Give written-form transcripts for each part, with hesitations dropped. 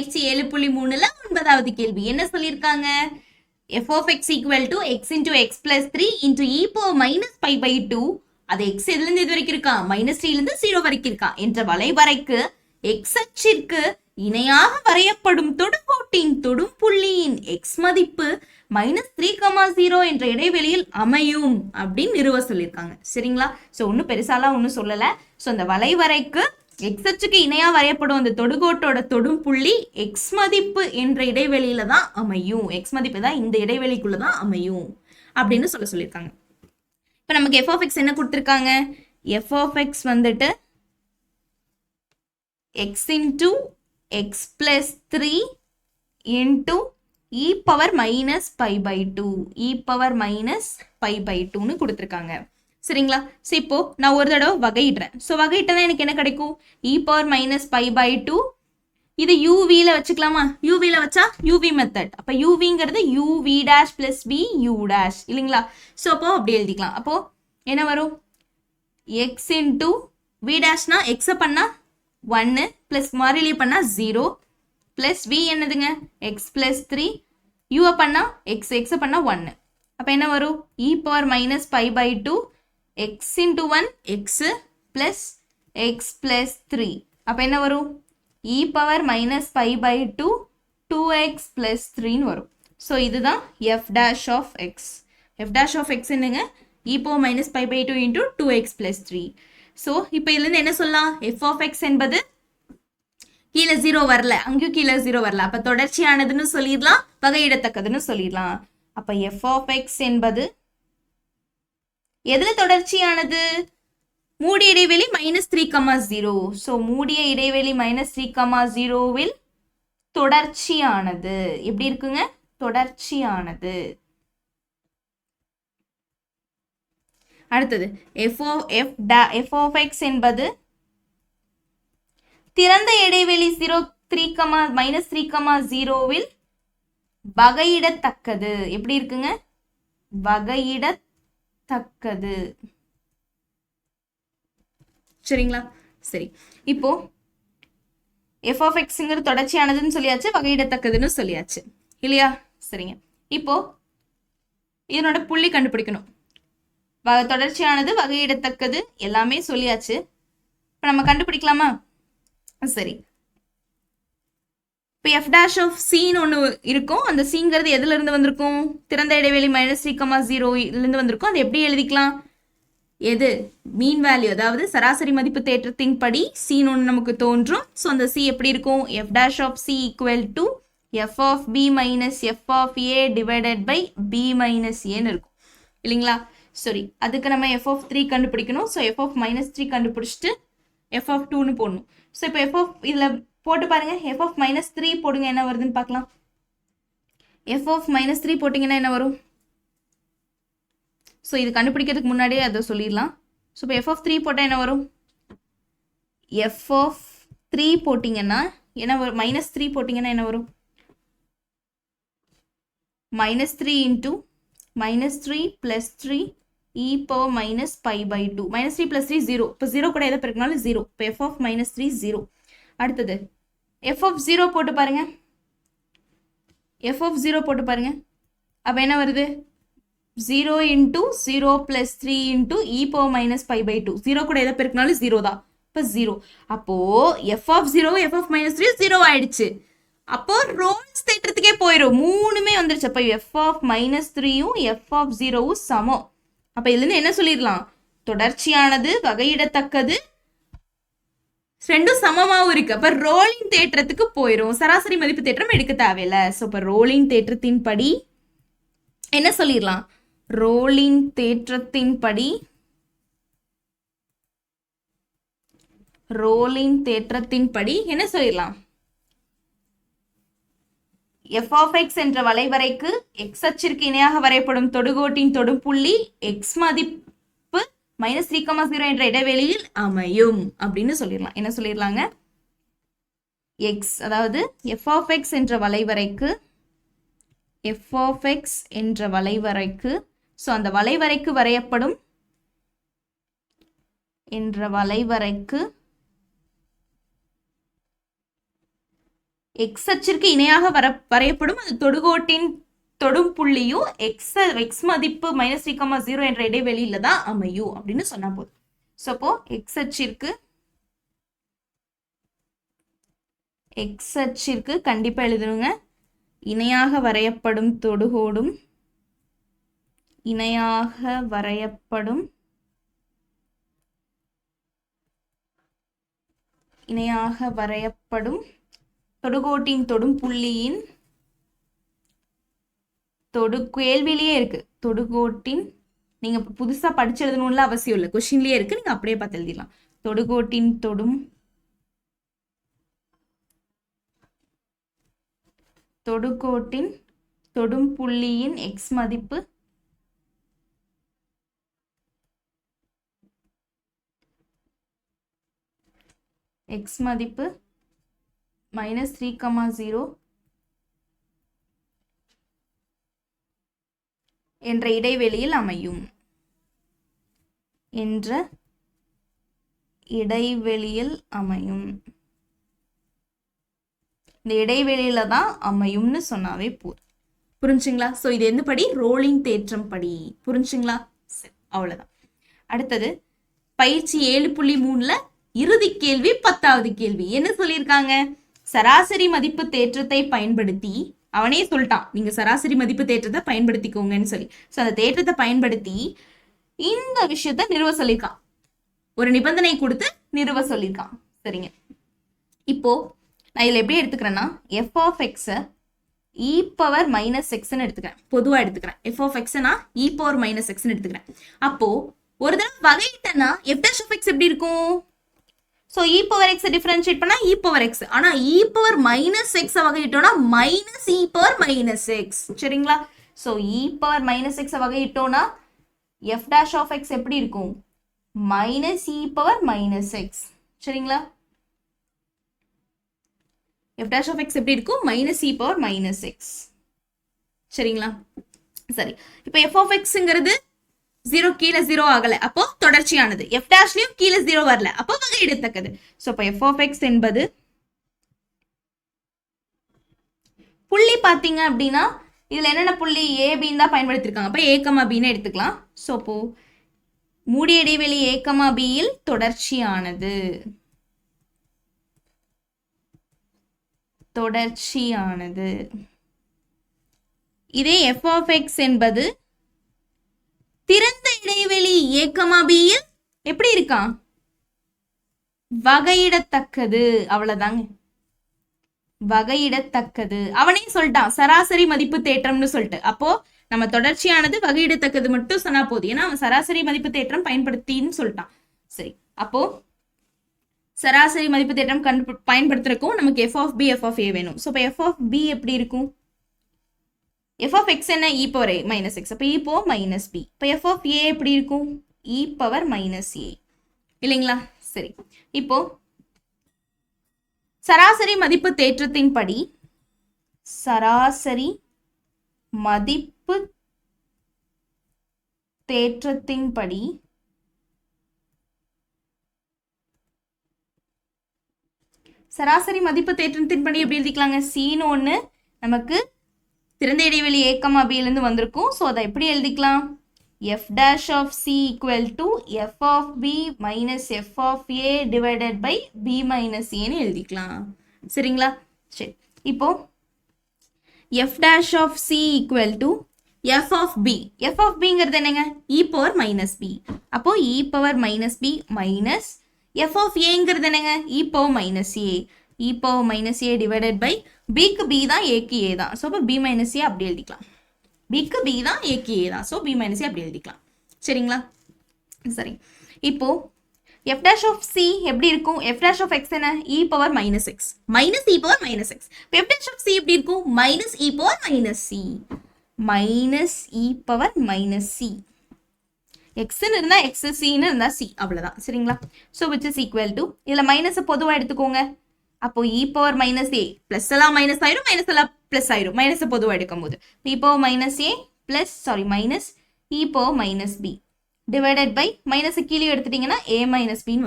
பயிற்சி 7.3ல 9வது கேள்வி என்ன சொல்லியிருக்காங்க? f of x equal to x into x plus 3 into e power minus pi by 2 அது x எதுலேருந்து இது வரைக்கும் இருக்கா? -3லேருந்து 0 வரைக்கும் இருக்கா என்ற வளைவரைக்கு x அச்சிற்கு இணையாக வரையப்படும் தொடுகோட்டின் தொடும் புள்ளியின் x மதிப்பு -3,0 என்ற இடைவெளியில் அமையும் அப்படின்னு நிறுவ சொல்லியிருக்காங்க. சரிங்களா? ஸோ ஒன்றும் பெருசாலாம் ஒன்றும் சொல்லலை. ஸோ அந்த வளைவரைக்கு எக்ஸ் அச்சுக்கு இணையா வரையப்படும் அந்த தொடுகோட்டோட தொடும் புள்ளி எக்ஸ் மதிப்பு என்ற இடைவெளியில தான் அமையும். எக்ஸ் மதிப்பு தான் இந்த இடைவெளிக்குள்ள தான் அமையும் அப்படின்னு சொல்லியிருக்காங்க. இப்ப நமக்கு எஃப் ஆஃப் எக்ஸ் என்ன கொடுத்துருக்காங்க? எஃப் ஆஃப் எக்ஸ் வந்துட்டு x into x plus 3 into e power minus pi by 2 e power minus pi by 2ன்னு கொடுத்துருக்காங்க. சரிங்களா? ஸோ இப்போ நான் ஒரு தடவை வகையிடுறேன். ஸோ வகையிட்டனா எனக்கு என்ன கிடைக்கும்? E power minus pi by 2 இது யூவியில் வச்சுக்கலாமா? யூவியில் வச்சா யூவி மெத்தட். அப்போ யூவிங்கிறது UV dash plus V U dash இல்லைங்களா? ஸோ அப்போ அப்படி எழுதிக்கலாம். அப்போ என்ன வரும்? எக்ஸ் இன்டூ வி டேஷ்னா எக்ஸை பண்ணா 1 பிளஸ் மாறிலி பண்ணா 0 பிளஸ் வி என்னதுங்க? எக்ஸ் பிளஸ் 3 யூவை பண்ணா எக்ஸை பண்ணா 1. அப்போ என்ன வரும்? E power minus pi by 2 x into 1 x plus x plus 3. அப்போ என்ன வரும்? e power minus pi by 2 2x plus 3 வரும். ஸோ இதுதான் f dash of x. f dash of x என்னங்க? e power minus pi by 2 into 2x plus 3. So இப்போ இதுலேருந்து என்ன சொல்லலாம்? f of x என்பது கீழே 0 வரல, அங்கேயும் கீழே 0 வரல. அப்போ தொடர்ச்சியானதுன்னு சொல்லிடலாம், வகையிடத்தக்கதுன்னு சொல்லிடலாம். அப்போ f of x என்பது எதுல தொடர்ச்சியானது? மூடிய இடைவெளி -3,0. ஸோ மூடிய இடைவெளி -3,0வில் தொடர்ச்சியானது. எப்படி இருக்குங்க? தொடர்ச்சியானது. அடுத்தது f of x என்பது திறந்த இடைவெளி -3,0வில் வகையிடத்தக்கது. எப்படி இருக்குங்க? வகையிடத்தக்கது. சரிங்களா? சரி, இப்போ f of xங்கிறது தொடர்ச்சியானதுன்னு சொல்லியாச்சு, வகையிடத்தக்கதுன்னு சொல்லியாச்சு இல்லையா? சரிங்க, இப்போ இதனோட புள்ளி கண்டுபிடிக்கணும். தொடர்ச்சியானது, வகையிடத்தக்கது எல்லாமே சொல்லியாச்சு. இப்போ நம்ம கண்டுபிடிக்கலாமா? சரி, இப்போ f dash of cன்னு ஒன்று இருக்கும். அந்த சிங்கிறது எதுல இருந்து வந்திருக்கும்? திறந்த இடைவெளி -3,0 வந்திருக்கும். அது எப்படி எழுதிக்கலாம்? எது மீன் வேல்யூ, அதாவது சராசரி மதிப்பு தேற்றத்தின் படி சின்னு ஒன்று நமக்கு தோன்றும். ஸோ அந்த சி எப்படி இருக்கும்? f dash of c equal to f of b minus f of a divided by b minus aன்னு இருக்கும் இல்லைங்களா? சரி, அதுக்கு நம்ம f of 3 கண்டுபிடிக்கணும். ஸோ f of -3 கண்டுபிடிச்சிட்டு f of 2ன்னு போடணும். ஸோ இப்போ f of இதில் போட்டு பாருங்க. f of -3 போடுங்க, என்ன வருதுன்னு பார்க்கலாம். f of -3 போட்டிங்கன்னா என்ன வரும்? ஸோ இது கண்டுபிடிக்கிறதுக்கு முன்னாடியே அதை சொல்லிடலாம். ஸோ இப்போ f of 3 போட்டால் என்ன வரும்? f of 3 போட்டிங்கன்னா என்ன வரும்? -3 போட்டிங்கன்னா என்ன வரும்? -3 into -3 plus 3 e power minus pi by 2. -3 plus 3 0. இப்போ 0 கூட எதை பெருக்கினாலும் 0. இப்போ f of -3 0. அடுத்தது f of 0 போட்டு பாருங்க. f of 0 போட்டு பாருங்க. அப்போ என்ன வருது? 0 into 0 plus 3 into e power minus pi by 2. 0 கூட எதை பெருக்கினாலும் 0 தான். இப்போ 0. அப்போ f of 0 f of -3 0 ஆயிடுச்சு. அப்போ ரோல்ஸ் தேற்றத்துக்கே போயிடும். மூணுமே வந்துருச்சு. அப்போ f of -3யும் f of 0வும் சமம். அப்போ இதுலேருந்து என்ன சொல்லிடலாம்? தொடர்ச்சியானது, வகையிடத்தக்கது, ரெண்டும் சமமாகவும் இருக்கு. அப்போ ரோலிங் தேற்றத்துக்கு போயிடும். சராசரி மதிப்பு தேற்றம் எடுக்க தேவையில்லை. ஸோ இப்போ ரோலிங் தேற்றத்தின் படி என்ன சொல்லிடலாம்? ரோலிங் தேற்றத்தின் படி என்ன சொல்லிடலாம்? f of x என்ற வளைவரைக்கு x அச்சிற்கு இணையாக வரையப்படும் தொடுகோட்டின் தொடும் புள்ளி x மதிப்பு -3,0 என்ற இடைவெளியில் அமையும் அப்படின்னு சொல்லிடலாம். என்ன சொல்லிடலாங்க? x, அதாவது f of x என்ற வளைவரைக்கு ஸோ அந்த வளைவரைக்கு வரையப்படும் எக்ஸ் அச்சிற்கு இணையாக வரையப்படும் அது தொடுகோட்டின் தொடும் புள்ளியும் எக்ஸ் மதிப்பு -3,0 என்ற இடைவெளியில தான் அமையும் அப்படின்னு சொன்னா போதும். ஸோ அப்போ எக்ஸ் அச்சிற்கு கண்டிப்பா எழுதணுங்க. இணையாக வரையப்படும் தொடுகோடும் இணையாக வரையப்படும் தொடுகோட்டின் தொடும் புள்ளியின் கேள்வியிலேயே இருக்கு. தொடுகோட்டின் நீங்க புதுசா படிச்சு எழுதணும்ல அவசியம் இல்லை, கொஸ்டின்லயே இருக்கு, நீங்க அப்படியே பார்த்து எழுதிடலாம். தொடுகோட்டின் தொடும் புள்ளியின் எக்ஸ் மதிப்பு -3,0 என்ற இடைவெளியில் அமையும். இந்த இடைவெளியில தான் அமையும்னு சொன்னாவே போதும். புரிஞ்சுங்களா? ஸோ இது எந்த படி? ரோலிங் தேற்றம் படி. புரிஞ்சுங்களா? சரி, அவ்வளவுதான். அடுத்தது பயிற்சி 7.3ல இறுதி கேள்வி 10வது கேள்வி என்ன சொல்லியிருக்காங்க? சராசரி மதிப்பு தேற்றத்தை பயன்படுத்தி, அவனே சொல்லிட்டான் நீங்க சராசரி மதிப்பு தேற்றத்தை பயன்படுத்திக்கோங்கன்னு சொல்லி. ஸோ அந்த தேற்றத்தை பயன்படுத்தி இந்த விஷயத்த நிறுவ சொல்லியிருக்கான். ஒரு நிபந்தனை கொடுத்து நிறுவ சொல்லியிருக்கான். சரிங்க, இப்போ நான் இதில் எப்படி எடுத்துக்கிறேன்னா f of x e power -xன்னு எடுத்துக்கிறேன். பொதுவாக எடுத்துக்கிறேன். f of xனா e power -xன்னு எடுத்துக்கிறேன். அப்போ ஒரு தடவை வகையிட்டனா f dash of x எப்படி இருக்கும்? So e power x differentiate பண்ணா e power x, ஆனா e power -x வகையிட்டோம்னா -e power -x. சரிங்களா? So e power -x வகையிட்டோம்னா f dash of x எப்படி இருக்கும்? -e power -x. சரிங்களா? f dash of x எப்படி இருக்கும்? -e power -x. சரிங்களா? சரி, இப்போ f of xங்கிறது 0 கீழே 0 ஆகல, அப்போ தொடர்ச்சியானது. f டேஷ்லயும் கீழே 0 வரல, அப்போ வகையிடத்தக்கது. சோ இப்போ f of x என்பது புள்ளி பாத்தீங்க அப்படின்னா இதுல என்னென்ன புள்ளி a b தான் பயன்படுத்திருக்காங்க. அப்ப a, b ன்னு எடுத்துக்கலாம். சோ இப்போ மூடிய இடைவெளி a, b யில் தொடர்ச்சியானது. இதே f of x என்பது திறந்த இடைவெளி a, b யில் எப்படி இருக்கான்? வகையிடத்தக்கது. அவ்வளவுதாங்க, வகையிடத்தக்கது. அவனே சொல்லிட்டான் சராசரி மதிப்பு தேற்றம்னு சொல்லிட்டு. அப்போ நம்ம தொடர்ச்சியானது வகையிடத்தக்கது மட்டும் சொன்னா போதும். ஏன்னா அவன் சராசரி மதிப்பு தேற்றம் பயன்படுத்தின்னு சொல்லிட்டான். சரி, அப்போ சராசரி மதிப்பு தேற்றம் பயன்படுத்துறதுக்கும் நமக்கு f of b, f of a வேணும். ஸோ இப்போ f of b எப்படி இருக்கும்? f of x என்ன? e power a minus x. அப்போ e power minus b. இப்போ f of a எப்படி இருக்கும்? e power minus a. இல்லைங்களா? சரி, இப்போ சராசரி மதிப்பு தேற்றத்தின்படி சராசரி மதிப்பு தேற்றத்தின்படி எப்படி எழுதிக்கலாங்க? சீன்னு ஒன்று நமக்கு திறந்த இடைவெளி a, b இருந்து வந்திருக்கும். ஸோ அதை எப்படி எழுதிக்கலாம்? f dash of c equal to f of b minus f of a divided by b minus a ன்னு எழுதிக்கலாம். சரிங்களா? சரி, இப்போ f dash of c equal to f of b. f of bங்கிறது என்னங்க? e power minus b. அப்போ e power minus b minus f of aங்கிறது என்னங்க? e power minus a. e power minus a divided by b க்கு b தான், a க்கு a தான். So அப்போ b minus a அப்படி எழுதிக்கலாம். b க்கு b தான், a க்கு a தான். ஸோ b minus a அப்படி எழுதிக்கலாம். சரிங்களா? சரி, இப்போ f dash of c எப்படி இருக்கும்? f dash of x என்ன? e power minus x. minus e power minus x. இப்போ f dash of c எப்படி இருக்கும்? minus e power minus c. minus e power minus c. x ன்னு இருந்தா x, c ன்னு இருந்தா c. அவ்வளவுதான். சரிங்களா? So which is equal to, இதுல மைனஸ் பொதுவா எடுத்துக்கோங்க. அப்போ e power minus a plus எல்லாம் மைனஸ் ஆயிரும், மைனஸ் எல்லாம் பிளஸ் ஆயிரும். மைனஸ் பொதுவா எடுக்கும் போது e power minus a plus minus e power minus b divided by minus கீழே எடுத்துட்டீங்கன்னா a minus b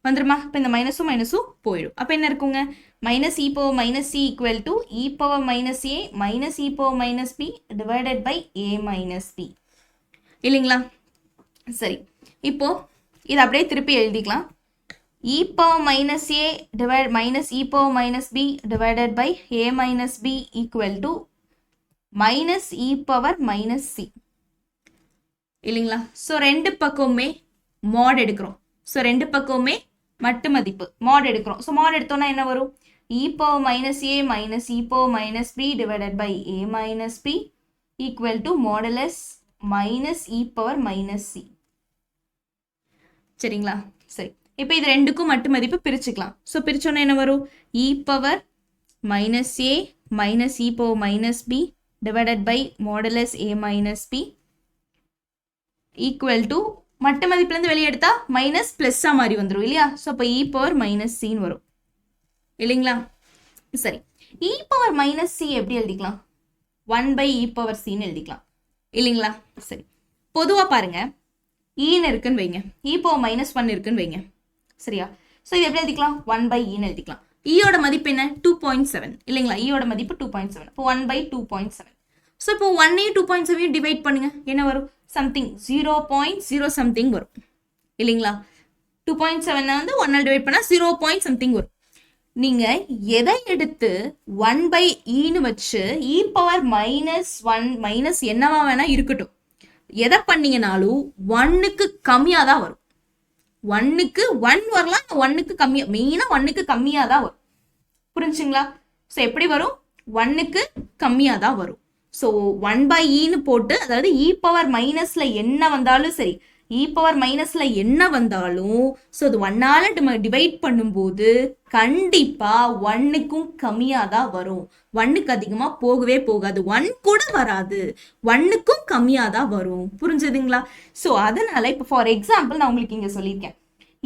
வந்துருமா? இப்போ இந்த மைனஸும் போயிடும். அப்போ என்ன இருக்குங்க? minus e power minus c equal to e power minus a minus e power minus b divided by a minus b. இல்லைங்களா? சரி, இப்போ இது அப்படியே திருப்பி எழுதிக்கலாம். e power minus a divided minus e power minus b divided by a minus b equal to minus e power minus c. இல்லைங்களா? So ரெண்டு பக்கமுமே மாட் எடுக்கிறோம். ஸோ ரெண்டு பக்கமுமே மட்டு மதிப்பு மாட் எடுக்கிறோம். ஸோ மாட் எடுத்தோம்னா என்ன வரும்? e power minus a minus e power minus b divided by a minus b equal to modulus minus e power minus c. சரிங்களா? சரி, இப்போ இது ரெண்டுக்கும் மட்டு மதிப்பு பிரிச்சுக்கலாம். ஸோ பிரிச்சோன்னா என்ன வரும்? e power minus a minus e power minus b divided by modulus a minus b equal to மட்டு மதிப்புலேருந்து வெளியே எடுத்தா மைனஸ் ப்ளஸ்ஸாக மாதிரி வந்துடும் இல்லையா? ஸோ அப்போ e power minus cன்னு வரும் இல்லைங்களா? சரி, e power minus c எப்படி எழுதிக்கலாம்? 1 by e power cன்னு எழுதிக்கலாம் இல்லைங்களா? சரி, பொதுவாக பாருங்க, ஈன்னு இருக்குன்னு வைங்க, e power minus 1 இருக்குன்னு வைங்க, சரியா? ஸோ இது எப்படி எழுதிக்கலாம்? 1 by ஈன்னு எழுதிக்கலாம். ஈயோட மதிப்பு என்ன? 2.7 இல்லைங்களா? ஈயோட மதிப்பு 2.7. இப்போ 1 by 2.7. ஸோ இப்போ 1 2.7 டிவைட் பண்ணுங்க, என்ன வரும்? சம்திங் 0.0 சம்திங் வரும் இல்லைங்களா? 2.7 வந்து 1 டிவைட் பண்ணால் 0. something வரும். நீங்கள் எதை எடுத்து 1 by ஈன்னு வச்சு e பவர் மைனஸ் 1 மைனஸ் என்னவா வேணா இருக்கட்டும், எதை பண்ணீங்கனாலும் 1க்கு கம்மியாக தான் வரும். 1க்கு 1 வரலாம், 1க்கு கம்மியாக, மெயினாக 1க்கு கம்மியாக தான் வரும். புரிஞ்சுங்களா? ஸோ எப்படி வரும்? 1க்கு கம்மியாக தான் வரும். ஸோ 1 by ஈன்னு போட்டு, அதாவது e பவர் மைனஸில் என்ன வந்தாலும் சரி, e பவர் மைனஸில் என்ன வந்தாலும், ஸோ அது 1ஆல் டிவைட் பண்ணும்போது கண்டிப்பாக 1க்கும் கம்மியாக தான் வரும். 1க்கு அதிகமாக போகவே போகாது, 1 கூட வராது, 1க்கும் கம்மியாக தான் வரும். புரிஞ்சுதுங்களா? ஸோ அதனால் இப்போ ஃபார் எக்ஸாம்பிள் நான் உங்களுக்கு இங்கே சொல்லியிருக்கேன்,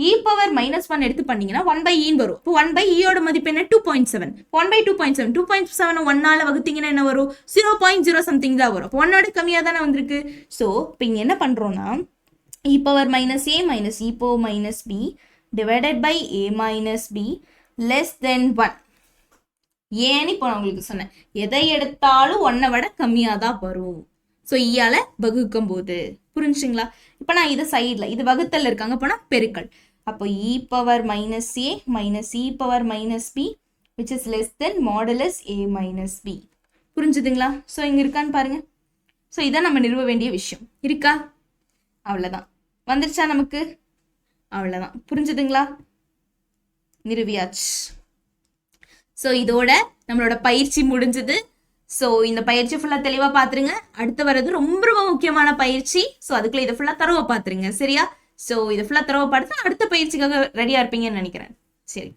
e பவர் மைனஸ் 1 எடுத்து பண்ணீங்கன்னா 1 by ஈன்னு வரும். இப்போ 1 by ஈயோட மதிப்பு என்ன? 2.7. 1 by 2.7, 2.7 1ஆல் வகுத்தீங்கன்னா என்ன வரும்? 0.0 சம்திங் தான் வரும். அப்போ 1ஓட கம்மியாக தானே வந்திருக்கு. ஸோ இப்போ இங்கே என்ன பண்ணுறோன்னா, e power minus a minus e power minus b divided by a minus b less than 1. ஏன்னு இப்போ நான் உங்களுக்கு சொன்னேன், எதை எடுத்தாலும் 1 விட கம்மியாக தான் வரும். ஸோ ஈயால் வகுக்கும் போது. புரிஞ்சுங்களா? இப்போ நான் இது சைடில், இது வகுத்தல் இருக்காங்க, போனால் பெருக்கல். அப்போ e power minus a minus e power minus b which is less than modulus a minus b. புரிஞ்சுதுங்களா? ஸோ இங்கே இருக்கான்னு பாருங்க. ஸோ இதான் நம்ம நிறுவ வேண்டிய விஷயம். இருக்கா? அவ்வளோதான். வந்துருச்சா நமக்கு? அவ்வளோதான். புரிஞ்சுதுங்களா? நிறுவியாச்சு. ஸோ இதோட நம்மளோட பயிற்சி முடிஞ்சது. ஸோ இந்த பயிற்சி ஃபுல்லாக தெளிவாக பார்த்துருங்க. அடுத்து வர்றது ரொம்ப ரொம்ப முக்கியமான பயிற்சி. ஸோ அதுக்குள்ளே இதை ஃபுல்லாக தரவை பார்த்துருங்க, சரியா? ஸோ இதை ஃபுல்லாக தரவை பார்த்து அடுத்த பயிற்சிக்காக ரெடியாக இருப்பீங்கன்னு நினைக்கிறேன். சரி.